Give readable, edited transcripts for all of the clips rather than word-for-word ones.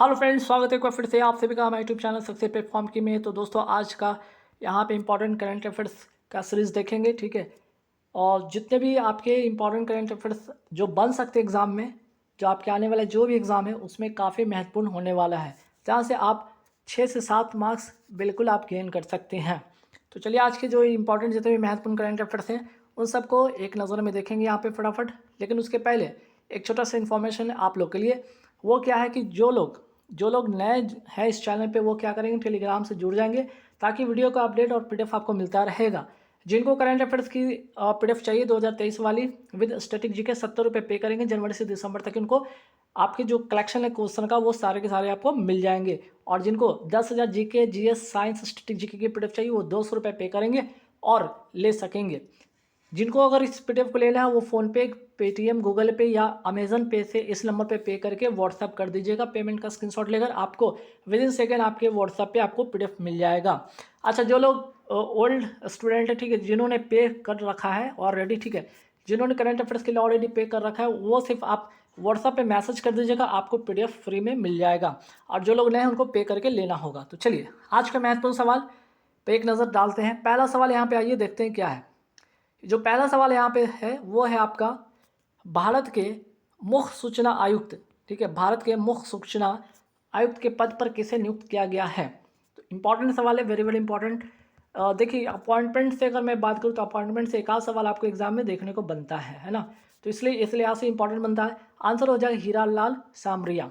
Hello friends, स्वागत है एक बार फिर से आप सभी का हमारे यूट्यूब चैनल सक्सेस प्लेटफॉर्म की में। तो दोस्तों, आज का यहाँ पे इंपॉर्टेंट करंट अफेयर्स का सीरीज़ देखेंगे, ठीक है। और जितने भी आपके इंपॉर्टेंट करंट अफेयर्स जो बन सकते हैं एग्ज़ाम में, जो आपके आने वाला जो भी एग्ज़ाम है उसमें काफ़ी महत्वपूर्ण होने वाला है, जहाँ से आप 6 से 7 मार्क्स बिल्कुल आप गेन कर सकते हैं। तो चलिए, आज के जो इंपॉर्टेंट जितने भी महत्वपूर्ण करंट अफेयर्स हैं उन सबको एक नज़र में देखेंगे यहाँ पे फटाफट। लेकिन उसके पहले एक छोटा सा इन्फॉर्मेशन आप लोग के लिए। वो क्या है कि जो लोग नए हैं इस चैनल पे, वो क्या करेंगे, टेलीग्राम से जुड़ जाएंगे, ताकि वीडियो का अपडेट और पीडीएफ आपको मिलता रहेगा। जिनको करंट अफेयर्स की पीडीएफ चाहिए 2023 वाली विद स्टैटिक जीके, 70 रुपये पे करेंगे। जनवरी से दिसंबर तक उनको आपकी जो कलेक्शन है क्वेश्चन का, वो सारे के सारे आपको मिल जाएंगे। और जिनको 10,000 GK, GS, science, static GK की पीडीएफ चाहिए, वो 200 रुपये पे करेंगे और ले सकेंगे। जिनको अगर इस पीडीएफ को लेना है वो फ़ोनपे, पेटीएम, गूगल पे या अमेज़न पे से इस नंबर पे करके व्हाट्सअप कर दीजिएगा। पेमेंट का स्क्रीनशॉट लेकर आपको विद इन सेकेंड आपके व्हाट्सअप पे आपको पीडीएफ मिल जाएगा। अच्छा, जो लोग ओल्ड स्टूडेंट है, ठीक है, जिन्होंने पे कर रखा है ऑलरेडी, ठीक है, जिन्होंने करंट अफेयर्स के लिए ऑलरेडी पे कर रखा है, वो सिर्फ आप व्हाट्सअप पे मैसेज कर दीजिएगा, आपको पीडीएफ फ्री में मिल जाएगा। और जो लोग नए हैं उनको पे करके लेना होगा। तो चलिए, आज का महत्वपूर्ण सवाल पे एक नज़र डालते हैं। पहला सवाल यहाँ पे आइए देखते हैं क्या है। जो पहला सवाल यहाँ पे है वो है आपका, भारत के मुख्य सूचना आयुक्त, ठीक है, भारत के मुख्य सूचना आयुक्त के पद पर किसे नियुक्त किया गया है। तो इंपॉर्टेंट सवाल है, वेरी वेरी इंपॉर्टेंट। देखिए, अपॉइंटमेंट से अगर मैं बात करूँ तो अपॉइंटमेंट से एक आध सवाल आपको एग्जाम में देखने को बनता है ना। तो इसलिए यहाँ से इंपॉर्टेंट बनता है। आंसर हो जाएगा हीरा लाल सामरिया,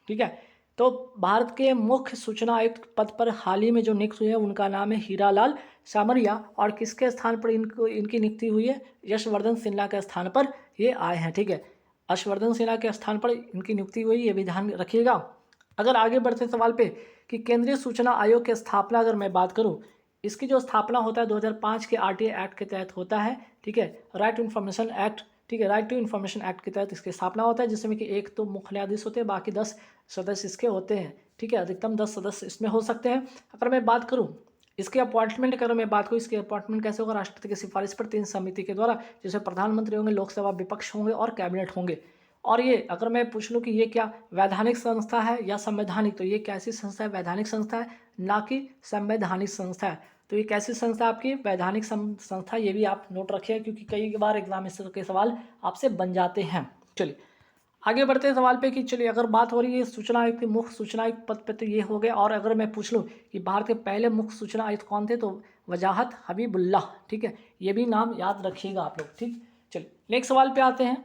ठीक है। तो भारत के मुख्य सूचना आयुक्त पद पर हाल ही में जो नियुक्त हुए हैं उनका नाम है हीरा लाल सामरिया। और किसके स्थान पर इनकी नियुक्ति हुई है? यशवर्धन सिन्हा के स्थान पर ये आए हैं, ठीक है। यशवर्धन सिन्हा के स्थान पर इनकी नियुक्ति हुई, ये भी ध्यान रखिएगा। अगर आगे बढ़ते सवाल पे कि केंद्रीय सूचना आयोग की स्थापना अगर मैं बात करूं, इसकी जो स्थापना होता है 2005 के आरटीआई एक्ट के तहत होता है, ठीक है, राइट टू इन्फॉर्मेशन एक्ट, ठीक है, राइट टू इन्फॉर्मेशन एक्ट के तहत इसकी स्थापना होता है, जिसमें कि एक तो मुख्य न्यायाधीश होते हैं, बाकी 10 सदस्य इसके होते हैं, ठीक है, अधिकतम 10 सदस्य इसमें हो सकते हैं। अगर मैं बात करूँ इसके अपॉइंटमेंट, अगर मैं बात करूँ इसके अपॉइंटमेंट कैसे होगा, राष्ट्रपति की सिफारिश पर 3 समिति के द्वारा, जिसमें प्रधानमंत्री होंगे, लोकसभा विपक्ष होंगे और कैबिनेट होंगे। और ये अगर मैं पूछ लूँ कि ये क्या वैधानिक संस्था है या संवैधानिक, तो ये कैसी संस्था है? वैधानिक संस्था है, ना कि संवैधानिक संस्था है। तो ये कैसी संस्था है? आपकी वैधानिक संस्था। ये भी आप नोट रखिए, क्योंकि कई बार एग्जाम के सवाल आपसे बन जाते हैं। चलिए, आगे बढ़ते हैं सवाल पे कि चलिए, अगर बात हो रही है सूचना आयुक्त के मुख्य सूचना आयुक्त पद पे, तो ये हो गया। और अगर मैं पूछ लूँ कि भारत के पहले मुख्य सूचना आयुक्त कौन थे, तो वजाहत हबीबुल्लाह, ठीक है, ये भी नाम याद रखिएगा आप लोग, ठीक। चलिए, नेक्स्ट सवाल पे आते हैं।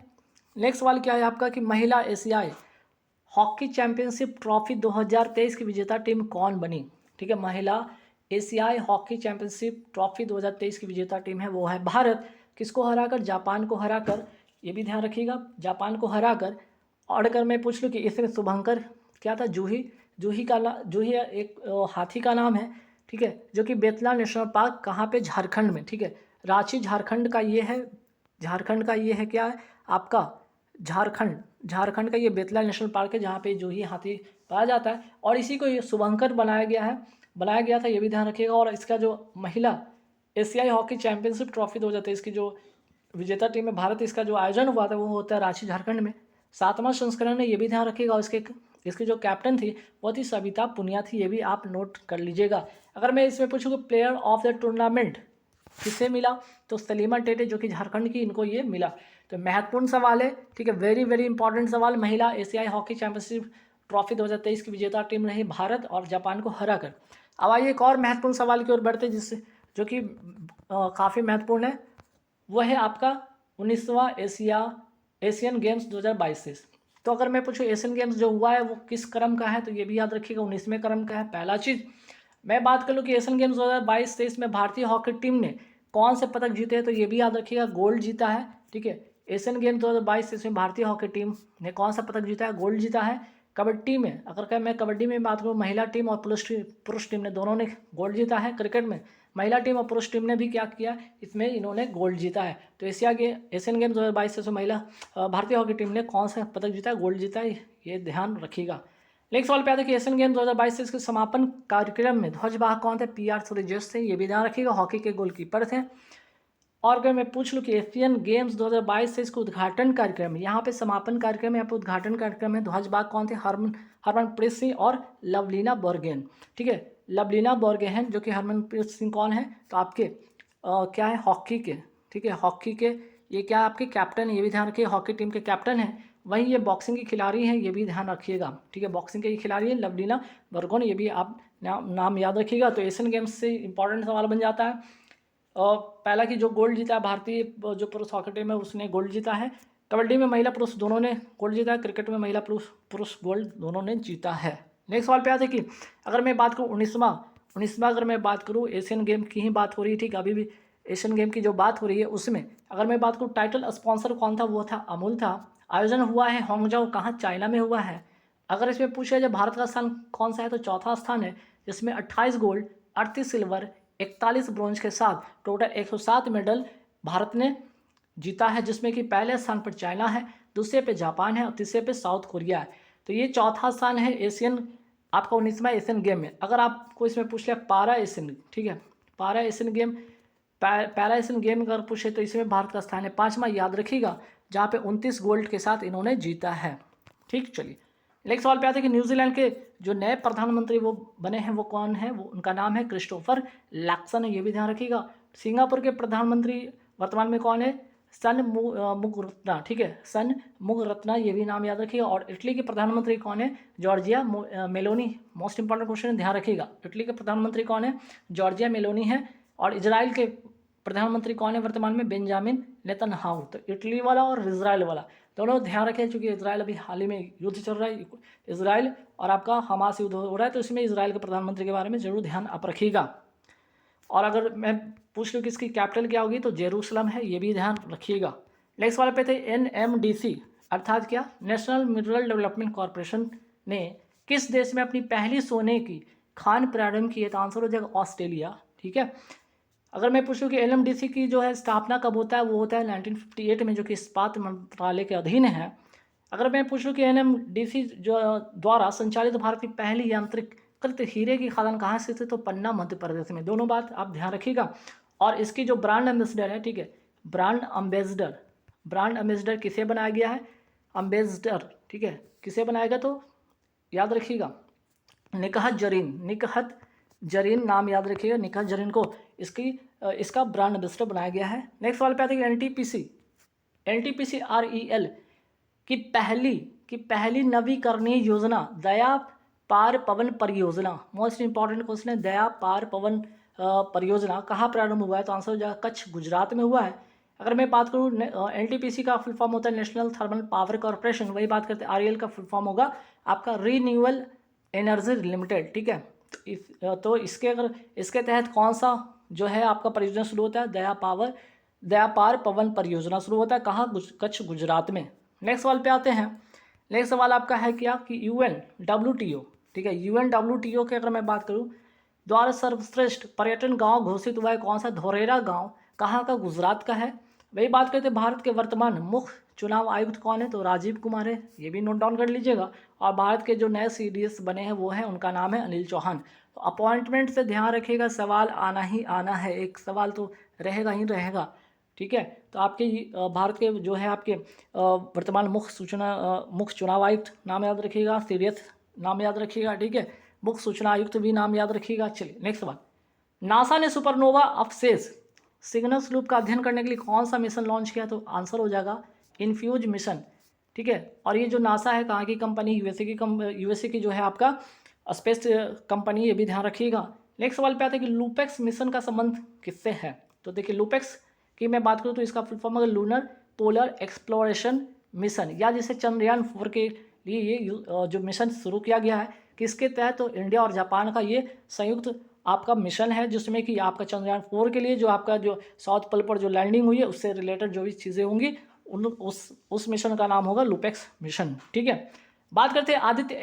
नेक्स्ट सवाल क्या है आपका कि महिला एशियाई हॉकी चैंपियनशिप ट्रॉफी 2023 की विजेता टीम कौन बनी, ठीक है। महिला एशियाई हॉकी चैंपियनशिप ट्रॉफी 2023 की विजेता टीम है वो है भारत। किसको हराकर? जापान को हराकर, ये भी ध्यान रखिएगा, जापान को हराकर। और अगर मैं पूछ लूँ कि इसमें शुभंकर क्या था? जूही, जूही एक हाथी का नाम है, ठीक है, जो कि बेतला नेशनल पार्क कहाँ पे? झारखंड में, ठीक है, रांची झारखंड का ये है। झारखंड का ये है क्या है आपका? झारखंड का ये बेतला नेशनल पार्क है, जहाँ पे जूही हाथी पाया जाता है। और इसी को ये शुभंकर बनाया गया था, ये भी ध्यान रखिएगा। और इसका जो महिला एशियाई हॉकी चैंपियनशिप ट्रॉफी 2023 की जो विजेता टीम है भारत, इसका जो आयोजन हुआ था वो होता है रांची झारखंड में। 7वां संस्करण है, ये भी ध्यान रखिएगा। और इसकी जो कैप्टन थी वो थी सविता पुनिया थी, ये भी आप नोट कर लीजिएगा। अगर मैं इसमें पूछूँ कि प्लेयर ऑफ द टूर्नामेंट किसे मिला, तो सलीमा टेटे जो कि झारखंड की, इनको ये मिला। तो महत्वपूर्ण सवाल है, ठीक है, वेरी वेरी इंपॉर्टेंट सवाल। महिला एशियाई हॉकी चैंपियनशिप ट्रॉफी 2023 की विजेता टीम रही भारत और जापान को हराकर। अब आइए एक और महत्वपूर्ण सवाल की ओर बढ़ते हैं, जिससे जो कि काफ़ी महत्वपूर्ण है। वो है आपका 19वां एशियन गेम्स 2022। तो अगर मैं पूछूँ एशियन गेम्स जो हुआ है वो किस क्रम का है, तो ये भी याद रखिएगा 19वें क्रम का है। पहला चीज़ मैं बात कर लूँ कि एशियन गेम्स 2022-23 में भारतीय हॉकी टीम ने कौन से पदक जीते हैं, तो ये भी याद रखिएगा, गोल्ड जीता है, ठीक है। एशियन गेम्स 2022-23 में भारतीय हॉकी टीम ने कौन सा पदक जीता है? गोल्ड जीता है। कबड्डी में अगर मैं कबड्डी में बात करूँ, महिला टीम और पुरुष टीम ने दोनों ने गोल्ड जीता है। क्रिकेट में महिला टीम और पुरुष टीम ने भी क्या किया, इसमें इन्होंने गोल्ड जीता है। तो एशियन गेम्स 2022 से महिला भारतीय हॉकी टीम ने कौन सा पदक जीता है? गोल्ड जीता है, ये ध्यान रखिएगा। नेक्स्ट सवाल पे आता है कि एशियन गेम्स 2022 से इसके समापन कार्यक्रम में ध्वजवाहक कौन थे? पीआर सूर्यजेश थे, ये भी ध्यान रखिएगा, हॉकी के गोलकीपर थे। और अगर मैं पूछ लूँ कि एशियन गेम्स 2022 से इसको उद्घाटन कार्यक्रम, यहाँ पे समापन कार्यक्रम, यहाँ पे उद्घाटन कार्यक्रम में ध्वजवाहक कौन थे? हरमनप्रीत सिंह और लवलीना बोर्गोहेन, ठीक है। लवलीना बोर्गोहेन जो कि हरमनप्रीत सिंह कौन है, तो आपके क्या है, हॉकी के, ठीक है, हॉकी के ये क्या है, आपके कैप्टन, ये भी ध्यान रखिए, हॉकी टीम के कैप्टन हैं। वहीं ये बॉक्सिंग की खिलाड़ी हैं, ये भी ध्यान रखिएगा, ठीक है, बॉक्सिंग की खिलाड़ी है लवलीना बोर्गोहेन, ये भी आप नाम याद रखिएगा। तो एशियन गेम्स से इंपॉर्टेंट सवाल बन जाता है। और पहला की जो गोल्ड जीता है भारतीय जो पुरुष हॉकी टीम है उसने गोल्ड जीता है। कबड्डी में महिला पुरुष दोनों ने गोल्ड जीता है। क्रिकेट में महिला पुरुष गोल्ड दोनों ने जीता है। नेक्स्ट सवाल पे आते हैं कि अगर मैं बात करूँ 19वां अगर मैं बात करूँ एशियन गेम की ही बात हो रही है, ठीक, अभी भी एशियन गेम की जो बात हो रही है उसमें अगर मैं बात करूँ टाइटल स्पॉन्सर कौन था, वो था अमूल था। आयोजन हुआ है हांगझाओ, कहाँ, चाइना में हुआ है। अगर इसमें पूछा जाए भारत का स्थान कौन सा है, तो चौथा स्थान है, जिसमें 28 गोल्ड, 38 सिल्वर, 41 ब्रॉन्ज के साथ टोटल 107 मेडल भारत ने जीता है, जिसमें कि पहले स्थान पर चाइना है, दूसरे पे जापान है और तीसरे पे साउथ कोरिया है। तो ये चौथा स्थान है एशियन आपका 19वां एशियन गेम में। अगर आपको इसमें पूछ लिया पारा एशियन, ठीक है, पारा Asian game, para Asian game अगर पूछे तो इसमें भारत का स्थान है 5वां, याद रखिएगा, जहाँ पे 29 गोल्ड के साथ इन्होंने जीता है। ठीक, चलिए नेक्स्ट सवाल पे आते हैं कि न्यूजीलैंड के जो नए प्रधानमंत्री वो बने हैं वो कौन है, वो उनका नाम है क्रिस्टोफर लैक्सन, ये भी ध्यान रखिएगा। सिंगापुर के प्रधानमंत्री वर्तमान में कौन है, सन मुगरत्ना, ठीक है, सन मुगरत्ना, ये भी नाम याद रखिएगा। और इटली के प्रधानमंत्री कौन है, Giorgia Meloni, most important question है, ध्यान रखिएगा। इटली के प्रधानमंत्री कौन है, जॉर्जिया मेलोनी है। और इजराइल के प्रधानमंत्री कौन है वर्तमान में, बेंजामिन नेतन्याहू। तो इटली वाला और इजराइल वाला दोनों ध्यान रखें, क्योंकि इजराइल अभी हाल ही में युद्ध चल रहा है, इजराइल और आपका हमास युद्ध हो रहा है, तो इसमें इजराइल के प्रधानमंत्री के बारे में जरूर ध्यान आप रखिएगा। और अगर मैं पूछ लूँ कि इसकी कैपिटल क्या होगी, तो जेरूसलम है, ये भी ध्यान रखिएगा। नेक्स्ट वाले पे थे NMDC अर्थात क्या, नेशनल मिनरल डेवलपमेंट कॉरपोरेशन ने किस देश में अपनी पहली सोने की खान प्रारंभ की है, तो आंसर हो जाएगा ऑस्ट्रेलिया, ठीक है। अगर मैं पूछूं कि NMDC की जो है स्थापना कब होता है, वो होता है 1958 में, जो कि इस्पात मंत्रालय के अधीन है। अगर मैं पूछूं कि NMDC जो द्वारा संचालित भारत की पहली यांत्रिकृत हीरे की खदान कहाँ स्थित है, तो पन्ना मध्य प्रदेश में। दोनों बात आप ध्यान रखिएगा। और इसकी जो ब्रांड एम्बेसडर है, ठीक है, ब्रांड एम्बेसडर किसे बनाया गया है, एम्बेसडर, ठीक है, किसे बनाया गया, तो याद रखिएगा निकहत जरीन नाम याद रखिएगा, निकहत जरीन को इसका ब्रांड एम्बेसडर बनाया गया है। नेक्स्ट सवाल पे आते हैं NTPC REL की पहली नवीकरणीय योजना दया पार पवन परियोजना, मोस्ट इंपॉर्टेंट क्वेश्चन है, दया पार पवन परियोजना कहाँ प्रारंभ हुआ है, तो आंसर हो जाएगा कच्छ, गुजरात में हुआ है। अगर मैं बात करूँ NTPC का फुल फॉर्म होता है नेशनल थर्मल पावर कॉर्पोरेशन, वही बात करते हैं REL का फुल फॉर्म होगा आपका रीन्यूएबल एनर्जी लिमिटेड, ठीक है। तो इसके तहत कौन सा जो है आपका परियोजना शुरू होता है, दया पार पवन परियोजना शुरू होता है, कहाँ, कच्छ, गुजरात में। नेक्स्ट सवाल पे आते हैं। नेक्स्ट सवाल आपका है क्या कि UNWTO, ठीक है, UNWTO के अगर मैं बात करूँ द्वारा सर्वश्रेष्ठ पर्यटन गांव घोषित हुआ है कौन सा, धोरेरा गांव, कहाँ का, गुजरात का है। वही बात करते हैं भारत के वर्तमान मुख्य चुनाव आयुक्त कौन है, तो राजीव कुमार है, ये भी नोट डाउन कर लीजिएगा। और भारत के जो नए CDS बने हैं वो हैं, उनका नाम है अनिल चौहान। तो अपॉइंटमेंट से ध्यान रखिएगा, सवाल आना ही आना है, एक सवाल तो रहेगा ही रहेगा, ठीक है। तो आपके भारत के जो है आपके वर्तमान मुख्य चुनाव आयुक्त नाम याद रखिएगा, CDS नाम याद रखिएगा, ठीक है, मुख्य सूचना आयुक्त भी नाम याद रखिएगा। चलिए नेक्स्ट सवाल, नासा ने सुपरनोवा अवशेष सिग्नल्स लूप का अध्ययन करने के लिए कौन सा मिशन लॉन्च किया, तो आंसर हो जाएगा इन्फ्यूज मिशन, ठीक है। और ये जो नासा है कहाँ की कंपनी, यूएसए की जो है आपका स्पेस कंपनी, ये भी ध्यान रखिएगा। नेक्स्ट सवाल पे आते हैं कि लूपेक्स मिशन का संबंध किससे है, तो देखिए लूपेक्स की मैं बात करूँ तो इसका फुल फॉर्म है लूनर पोलर एक्सप्लोरेशन मिशन, या जिसे चंद्रयान 4 के लिए ये जो मिशन शुरू किया गया है, किसके तहत, तो इंडिया और जापान का ये संयुक्त आपका मिशन है, जिसमें कि आपका चंद्रयान 4 के लिए जो आपका जो साउथ पोल पर जो लैंडिंग हुई है उससे रिलेटेड जो भी चीज़ें होंगी उस मिशन का नाम होगा लूपेक्स मिशन, ठीक है। बात करते हैं आदित्य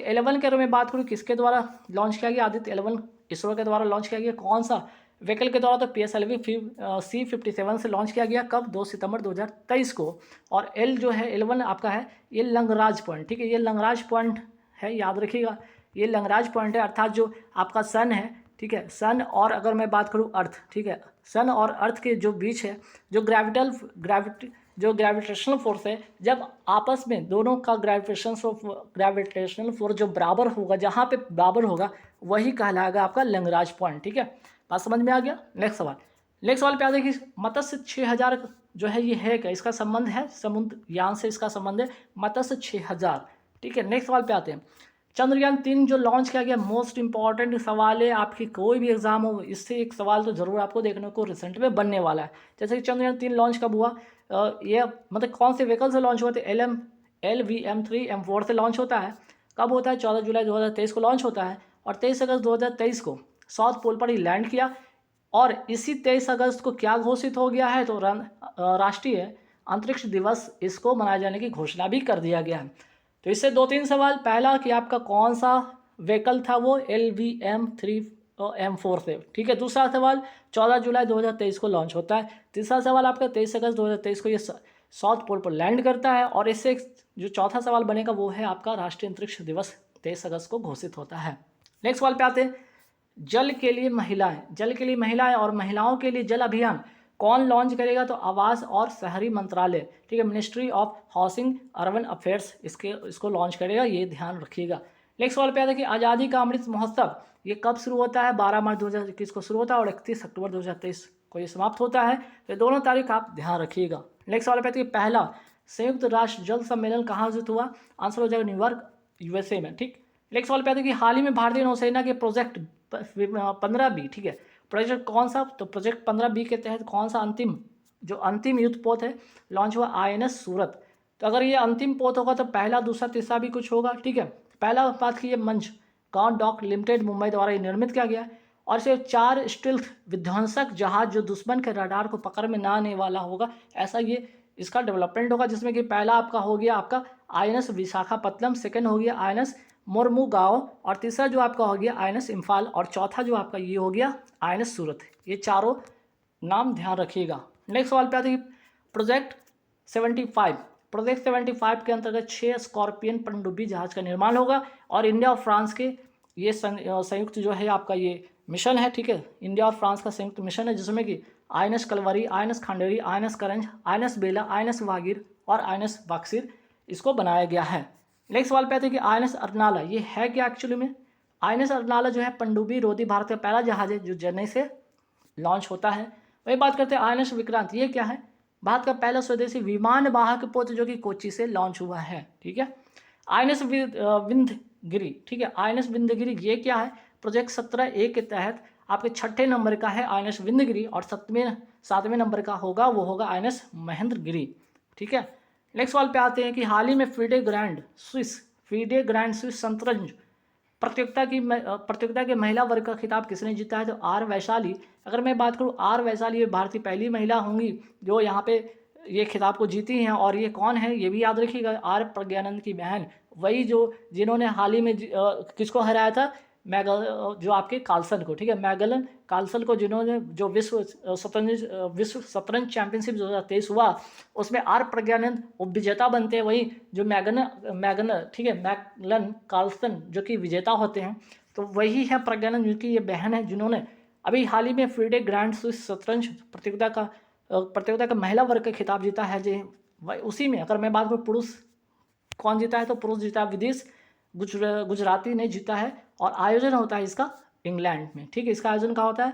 11 के बारे में बात करूँ किसके द्वारा लॉन्च किया गया, आदित्य 11 इसरो के द्वारा लॉन्च किया गया, कौन सा व्हीकल के द्वारा, तो PSLV C57 से लॉन्च किया गया, कब, 2 सितंबर 2023 को। और L जो है 11 आपका है ये लंगराज पॉइंट, ठीक है, ये लंगराज पॉइंट है, याद रखिएगा, ये लंगराज पॉइंट है, अर्थात जो आपका सन है, ठीक है, सन और अगर मैं बात करूँ अर्थ, ठीक है, सन और अर्थ के जो बीच है जो जो ग्रेविटेशनल फोर्स है, जब आपस में दोनों का ग्रेविटेशनल फोर्स जो बराबर होगा, जहाँ पे बराबर होगा वही कहलाएगा आपका लैग्रांज पॉइंट। ठीक है, बात समझ में आ गया। नेक्स्ट सवाल पे आ देखिए, मत्स्य 6000 जो है ये है क्या, इसका संबंध है समुद्र यान से, इसका संबंध है मत्स्य 6000। ठीक है, नेक्स्ट सवाल पे आते हैं। चंद्रयान 3 जो लॉन्च किया गया, मोस्ट इंपॉर्टेंट सवाल है, आपकी कोई भी एग्जाम हो इससे एक सवाल तो जरूर आपको देखने को रिसेंट में बनने वाला है। जैसे कि चंद्रयान 3 लॉन्च कब हुआ, ये मतलब कौन से व्हीकल से लॉन्च हुआ था, LVM-3 M4 से लॉन्च होता है। कब होता है, 14 जुलाई 2023 को लॉन्च होता है, और 23 अगस्त 2023 को साउथ पोल पर ही लैंड किया। और इसी 23 अगस्त को क्या घोषित हो गया है, तो राष्ट्रीय अंतरिक्ष दिवस इसको मनाए जाने की घोषणा भी कर दिया गया है। तो इससे 2-3 सवाल, पहला कि आपका कौन सा व्हीकल था, वो LVM-3M4 से। ठीक है, दूसरा सवाल 14 जुलाई 2023 को लॉन्च होता है। तीसरा सवाल आपका 23 अगस्त 2023 को ये साउथ पोल पर लैंड करता है। और इससे जो चौथा सवाल बनेगा वो है आपका राष्ट्रीय अंतरिक्ष दिवस 23 अगस्त को घोषित होता है। नेक्स्ट सवाल पे आते हैं, जल के लिए महिलाएं और महिलाओं के लिए जल अभियान कौन लॉन्च करेगा, तो आवास और शहरी मंत्रालय। ठीक है, ministry of housing urban affairs इसको लॉन्च करेगा, ये ध्यान रखिएगा। नेक्स्ट सवाल पे आता है कि आज़ादी का अमृत महोत्सव ये कब शुरू होता है, 12 मार्च 2021 को शुरू होता है और 31 अक्टूबर 2023 को ये समाप्त होता है। तो दोनों तारीख आप ध्यान रखिएगा। नेक्स्ट सवाल पे आता है कि पहला संयुक्त राष्ट्र जल सम्मेलन कहाँ आयोजित हुआ, आंसर हो जाएगा न्यूयॉर्क, USA में। ठीक, नेक्स्ट सवाल पे आता है कि हाल ही में भारतीय नौसेना के प्रोजेक्ट 15B, ठीक है, प्रोजेक्ट कौन सा, तो प्रोजेक्ट 15B के तहत कौन सा अंतिम युद्ध पोत है लॉन्च हुआ, INS सूरत। तो अगर ये अंतिम पोत होगा तो पहला दूसरा तीसरा भी कुछ होगा। ठीक है, पहला बात की मंच गांव डॉक लिमिटेड मुंबई द्वारा ये निर्मित किया गया है, और सिर्फ 4 स्टील्थ विध्वंसक जहाज जो दुश्मन के रडार को पकड़ में ना आने वाला होगा, ऐसा ये इसका डेवलपमेंट होगा, जिसमें कि पहला आपका हो गया आपका INS विशाखापत्तनम, सेकंड हो गया INS मोरमुगांव, और तीसरा जो आपका हो गया INS इम्फाल, और चौथा जो आपका ये हो गया INS सूरत। ये चारों नाम ध्यान रखिएगा। नेक्स्ट सवाल पे आते हैं प्रोजेक्ट 75 के अंतर्गत 6 स्कॉर्पियन पनडुब्बी जहाज का निर्माण होगा, और इंडिया और फ्रांस के ये संयुक्त जो है आपका ये मिशन है। ठीक है, इंडिया और फ्रांस का संयुक्त मिशन है, जिसमें कि INS Kalvari, INS Khanderi, INS करंज, INS बेला, INS वागीर और INS बक्सीर इसको बनाया गया है। नेक्स्ट सवाल पे आते हैं कि INS अर्नाला ये है क्या एक्चुअली में। INS अर्नाला जो है पनडुब्बी रोधी भारत का पहला जहाज है जो चेन्नई से लॉन्च होता है। वही बात करते हैं INS विक्रांत, ये क्या है, भारत का पहला स्वदेशी विमान वाहक पोत जो कि कोच्चि से लॉन्च हुआ है। ठीक है, INS विंध्यगिरी, ठीक है, INS विंध्यगिरी ये क्या है, प्रोजेक्ट 17A के तहत आपके 6ठे नंबर का है INS विंध्यगिरी, और 7वें नंबर का होगा वो होगा INS महेंद्रगिरी। ठीक है, नेक्स्ट सवाल पे आते हैं कि हाल ही में FIDE ग्रैंड स्विस शतरंज प्रतियोगिता के महिला वर्ग का खिताब किसने जीता है, तो R वैशाली। अगर मैं बात करूँ R वैशाली, ये भारत की पहली महिला होंगी जो यहाँ पे ये खिताब को जीती हैं, और ये कौन है ये भी याद रखिएगा, R प्रज्ञानंद की बहन, वही जिन्होंने हाल ही में किसको हराया था, जो आपके कार्लसन को। ठीक है, मैगलन कार्लसन को, जिन्होंने जो विश्व शतरंज चैंपियनशिप 2023 हुआ उसमें R प्रज्ञानंद विजेता बनते हैं, वही जो मैगन ठीक है मैगलन कार्लसन जो कि विजेता होते हैं, तो वही है प्रज्ञानंद जिनकी ये बहन है, जिन्होंने अभी हाल ही में FIDE ग्रैंड स्विस शतरंज प्रतियोगिता का महिला वर्ग का खिताब जीता है। जो उसी में अगर मैं बात करूँ पुरुष कौन जीता है, तो पुरुष जीता है विदेश गुजराती ने जीता है, और आयोजन होता है इसका इंग्लैंड में। ठीक है, इसका आयोजन कहाँ होता है,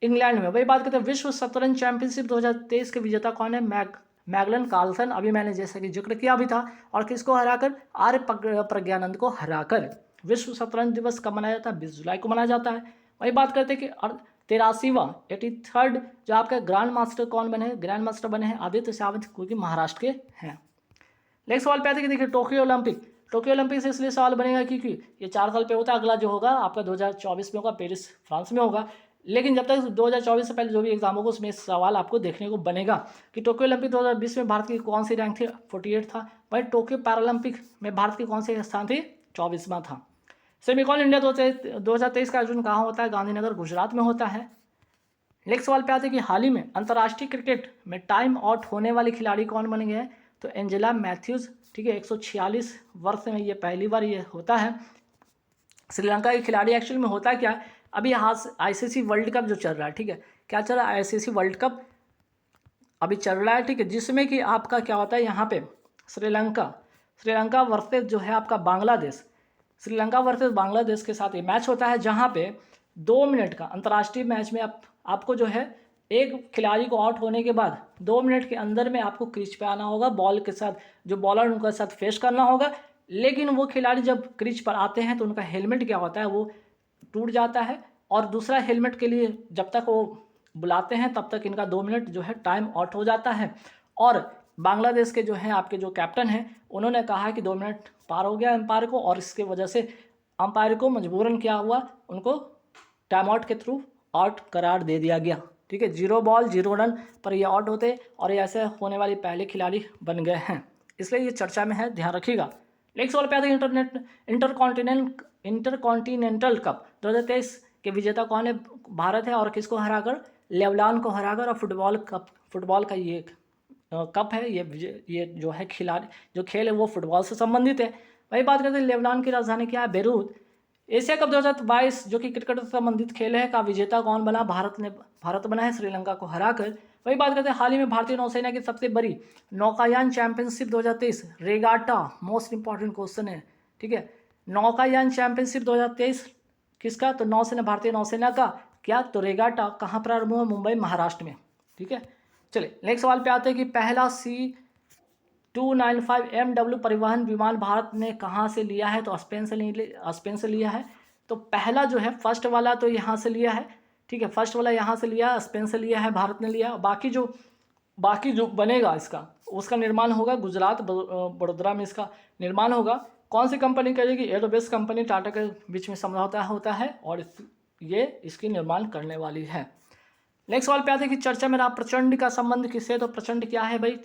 इंग्लैंड में। वही बात करते हैं विश्व शतरंज चैंपियनशिप 2023 के विजेता कौन है, मैगलन कार्लसन, अभी मैंने जैसा कि जिक्र किया भी था, और किसको हराकर, R प्रज्ञानंद को हराकर। विश्व शतरंज दिवस कब मनाया जाता है, 20 जुलाई को मनाया जाता है। वही बात करते हैं कि 83वां जो आपका ग्रैंड मास्टर कौन बने, ग्रैंड मास्टर बने हैं आदित्य सावंत, क्योंकि महाराष्ट्र के हैं। नेक्स्ट सवाल पे आते हैं कि देखिए टोक्यो ओलंपिक से इसलिए सवाल बनेगा क्योंकि ये 4 साल पे होता है, अगला जो होगा आपका 2024 में होगा, पेरिस फ्रांस में होगा। लेकिन जब तक 2024 से पहले जो भी एग्जाम होगा उसमें सवाल आपको देखने को बनेगा कि टोक्यो ओलंपिक 2020 में भारत की कौन सी रैंक थी, 48 था। वहीं टोक्यो पैरालंपिक में भारत की कौन सी स्थान थी, 24वां था। सेमीकॉन इंडिया 2023 का आयोजन कहाँ होता है, गांधीनगर गुजरात में होता है। नेक्स्ट सवाल पे आते हैं कि हाल ही में अंतर्राष्ट्रीय क्रिकेट में टाइम आउट होने वाले खिलाड़ी कौन बन गए हैं, तो एंजेला मैथ्यूज। ठीक है, 146 वर्ष में ये पहली बार ये होता है। श्रीलंका के खिलाड़ी एक्चुअली में होता क्या है, अभी ICC वर्ल्ड कप जो चल रहा है, ठीक है, क्या चल रहा है, ICC वर्ल्ड कप अभी चल रहा है, ठीक है, जिसमें कि आपका क्या होता है यहाँ पे श्रीलंका वर्सेस जो है आपका बांग्लादेश, श्रीलंका वर्सेस बांग्लादेश के साथ ये मैच होता है, जहाँ पे 2 मिनट का अंतर्राष्ट्रीय मैच में आपको जो है एक खिलाड़ी को आउट होने के बाद 2 मिनट के अंदर में आपको क्रीज पे आना होगा, बॉल के साथ जो बॉलर उनके साथ फेस करना होगा। लेकिन वो खिलाड़ी जब क्रीज पर आते हैं तो उनका हेलमेट क्या होता है वो टूट जाता है, और दूसरा हेलमेट के लिए जब तक वो बुलाते हैं तब तक इनका 2 मिनट जो है टाइम आउट हो जाता है। और बांग्लादेश के जो हैं आपके जो कैप्टन हैं उन्होंने कहा कि 2 मिनट पार हो गया एम्पायर को, और इसके वजह से अंपायर को मजबूरन क्या हुआ, उनको टाइम आउट के थ्रू आउट करार दे दिया गया, ठीक है। 0 बॉल 0 रन पर ये आउट होते और ये ऐसे होने वाले पहले खिलाड़ी बन गए हैं, इसलिए ये चर्चा में है, ध्यान रखिएगा। नेक्स्ट सवाल पे आते हैं इंटरकॉन्टिनेंटल कप 2023 के विजेता कौन है? भारत है, और किसको हराकर? लेबनान को हराकर। और फुटबॉल का ये कप है, ये जो है खिलाड़ी जो खेल है वो फुटबॉल से संबंधित है। वही बात करते हैं लेबनान की राजधानी क्या है? बेरूत। एशिया कप 2022 जो कि क्रिकेट से संबंधित खेल है का विजेता कौन बना? भारत बना है श्रीलंका को हराकर। वही बात करते हैं हाल ही में भारतीय नौसेना की सबसे बड़ी नौकायान championship 2023 regatta, most important question है, ठीक है। नौकायान चैंपियनशिप 2023 किसका? तो नौसेना, भारतीय नौसेना का। क्या? तो रेगाटा कहाँ प्रारंभ हुआ? मुंबई, महाराष्ट्र में, ठीक है। चलिए नेक्स्ट सवाल पे आते हैं कि पहला C295 MW परिवहन विमान भारत ने कहाँ से लिया है? तो स्पेन से लिया है। तो पहला जो है फर्स्ट वाला तो यहाँ से लिया है, ठीक है, फर्स्ट वाला यहाँ से लिया, स्पेन से लिया है, भारत ने लिया। बाकी जो बनेगा उसका निर्माण होगा गुजरात, बड़ोदरा में इसका निर्माण होगा। कौन सी कंपनी करेगी? एरोबेस कंपनी, टाटा के बीच में समझौता होता है और ये इसकी निर्माण करने वाली है। नेक्स्ट सवाल पे आते हैं कि चर्चा में रहा प्रचंड का संबंध किससे? तो प्रचंड क्या है भाई?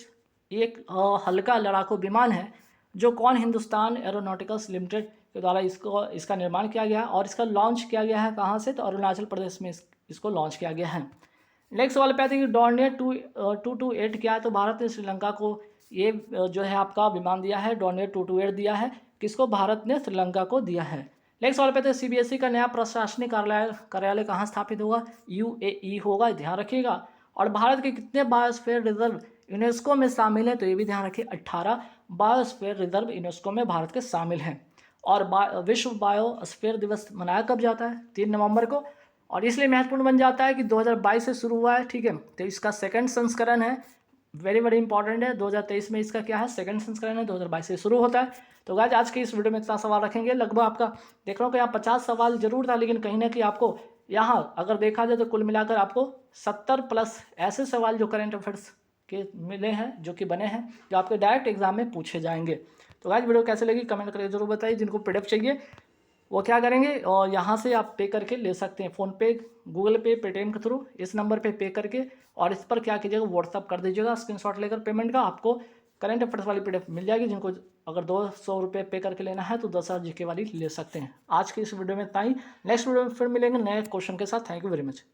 एक हल्का लड़ाकू विमान है जो कौन? हिंदुस्तान एरोनॉटिकल्स लिमिटेड के द्वारा इसका निर्माण किया गया है, और इसका लॉन्च किया गया है कहाँ से? तो अरुणाचल प्रदेश में इसको लॉन्च किया गया है। नेक्स्ट सवाल पे आते हैं कि डॉर्नियर 228 क्या है? तो भारत ने श्रीलंका को ये जो है आपका विमान दिया है, डॉर्नियर 228 दिया है। किसको? भारत ने श्रीलंका को दिया है। नेक्स्ट सवाल पे आते हैं CBSE का नया प्रशासनिक कार्यालय कहाँ स्थापित होगा? UAE होगा, ध्यान रखिएगा। और भारत के कितने बायोस्फीयर रिजर्व यूनेस्को में शामिल है? तो ये भी ध्यान रखिए, 18 बायोस्फीयर रिजर्व यूनेस्को में भारत के शामिल हैं। और विश्व बायोस्फीयर दिवस मनाया कब जाता है? 3 नवंबर को। और इसलिए महत्वपूर्ण बन जाता है कि 2022 से शुरू हुआ है, ठीक है। तो इसका सेकंड संस्करण है, वेरी इंपॉर्टेंट है। 2023 में इसका क्या है? सेकंड संस्करण है, 2022 से शुरू होता है। तो गाइस आज के इस वीडियो में इतना सवाल रखेंगे, लगभग आपका देख रहा हूँ कि यहाँ 50 सवाल जरूर था, लेकिन कहीं ना कहीं आपको यहाँ अगर देखा जाए तो कुल मिलाकर आपको 70+ ऐसे सवाल जो करंट अफेयर्स के मिले हैं, जो कि बने हैं, जो आपके डायरेक्ट एग्जाम में पूछे जाएंगे। तो गाइस वीडियो कैसे लगी कमेंट करके जरूर बताइए। जिनको PDF चाहिए वो क्या करेंगे, और यहाँ से आप पे करके ले सकते हैं, फ़ोनपे, गूगल पे, पेटीएम के थ्रू इस नंबर पे करके, और इस पर क्या कीजिएगा, व्हाट्सअप कर दीजिएगा स्क्रीनशॉट लेकर पेमेंट का। आपको करंट अफेयर्स वाली PDF मिल जाएगी। जिनको अगर 200 रुपये पे करके लेना है तो 10,000 GK वाली ले सकते हैं। आज की इस वीडियो में इतना ही। नेक्स्ट वीडियो में फिर मिलेंगे नए क्वेश्चन के साथ। Thank you very much.